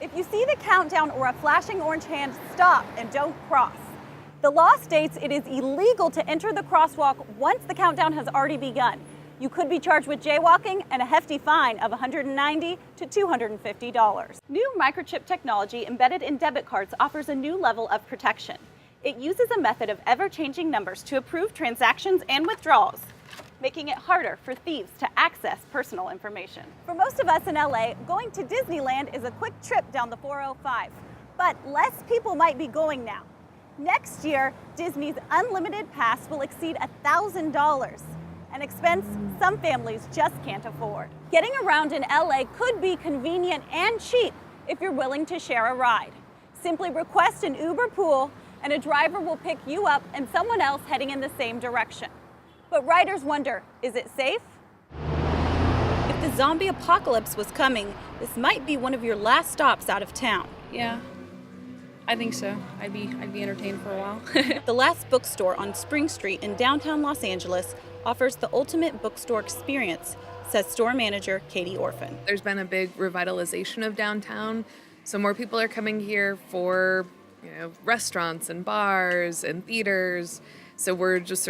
If you see the countdown or a flashing orange hand, stop and don't cross. The law states it is illegal to enter the crosswalk once the countdown has already begun. You could be charged with jaywalking and a hefty fine of $190 to $250. New microchip technology embedded in debit cards offers a new level of protection. It uses a method of ever-changing numbers to approve transactions and withdrawals, making it harder for thieves to access personal information. For most of us in LA, going to Disneyland is a quick trip down the 405, but less people might be going now. Next year, Disney's unlimited pass will exceed $1,000, an expense some families just can't afford. Getting around in LA could be convenient and cheap if you're willing to share a ride. Simply request an Uber pool and a driver will pick you up and someone else heading in the same direction. But riders wonder, is it safe? If the zombie apocalypse was coming, this might be one of your last stops out of town. Yeah, I think so. I'd be entertained for a while. The Last Bookstore on Spring Street in downtown Los Angeles offers the ultimate bookstore experience, says store manager Katie Orphan. There's been a big revitalization of downtown, so more people are coming here for restaurants and bars and theaters. So we're just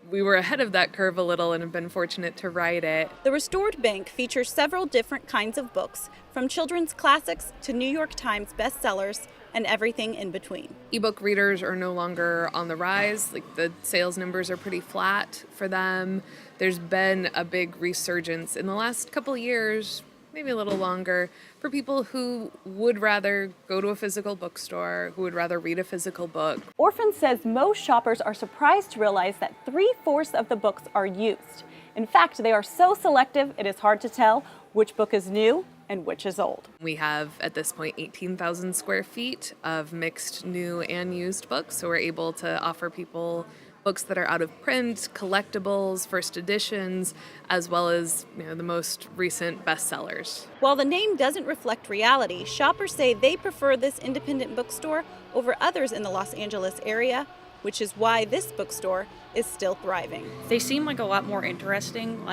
we were ahead of that curve a little and have been fortunate to ride it. The Restored Bank features several different kinds of books, from children's classics to New York Times bestsellers and everything in between. Ebook readers are no longer on the rise. The sales numbers are pretty flat for them. There's been a big resurgence in the last couple of years, maybe a little longer, for people who would rather go to a physical bookstore, who would rather read a physical book. Orphan says most shoppers are surprised to realize that 3/4 of the books are used. In fact, they are so selective, it is hard to tell which book is new and which is old. We have, at this point, 18,000 square feet of mixed new and used books, so we're able to offer people books that are out of print, collectibles, first editions, as well as the most recent bestsellers. While the name doesn't reflect reality, shoppers say they prefer this independent bookstore over others in the Los Angeles area, which is why this bookstore is still thriving. They seem like a lot more interesting,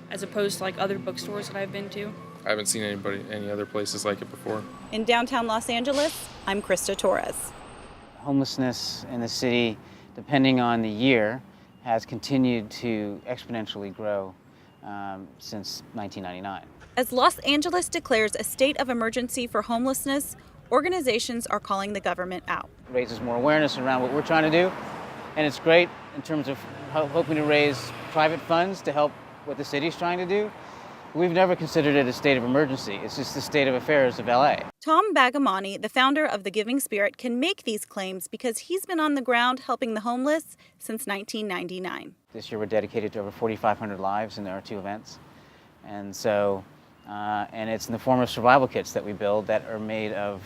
as opposed to other bookstores that I've been to. I haven't seen any other places like it before. In downtown Los Angeles, I'm Krista Torres. Homelessness in the city, depending on the year, has continued to exponentially grow since 1999. As Los Angeles declares a state of emergency for homelessness, organizations are calling the government out. It raises more awareness around what we're trying to do, and it's great in terms of hoping to raise private funds to help what the city's trying to do. We've never considered it a state of emergency. It's just the state of affairs of LA. Tom Bagamani, the founder of the Giving Spirit, can make these claims because he's been on the ground helping the homeless since 1999. This year we're dedicated to over 4,500 lives, and there are 2 events. And so, and it's in the form of survival kits that we build that are made of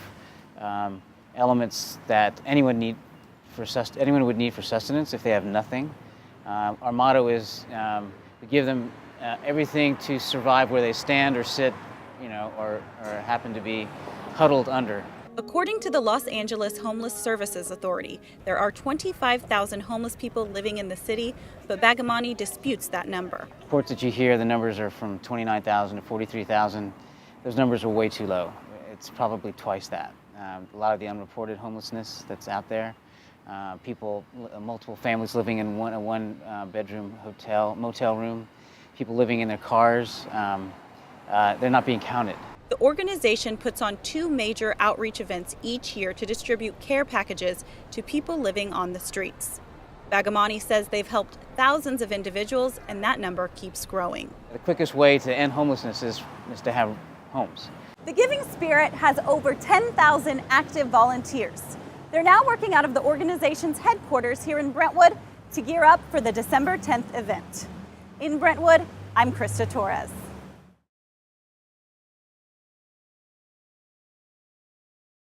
elements that anyone would need for sustenance if they have nothing. Our motto is we give them everything to survive where they stand or sit, or happen to be huddled under. According to the Los Angeles Homeless Services Authority, there are 25,000 homeless people living in the city, but Bagamani disputes that number. Reports that you hear, the numbers are from 29,000 to 43,000. Those numbers are way too low. It's probably twice that. A lot of the unreported homelessness that's out there, multiple families living in a one-bedroom motel room, people living in their cars, they're not being counted. The organization puts on 2 major outreach events each year to distribute care packages to people living on the streets. Bagamani says they've helped thousands of individuals, and that number keeps growing. The quickest way to end homelessness is to have homes. The Giving Spirit has over 10,000 active volunteers. They're now working out of the organization's headquarters here in Brentwood to gear up for the December 10th event. In Brentwood, I'm Krista Torres.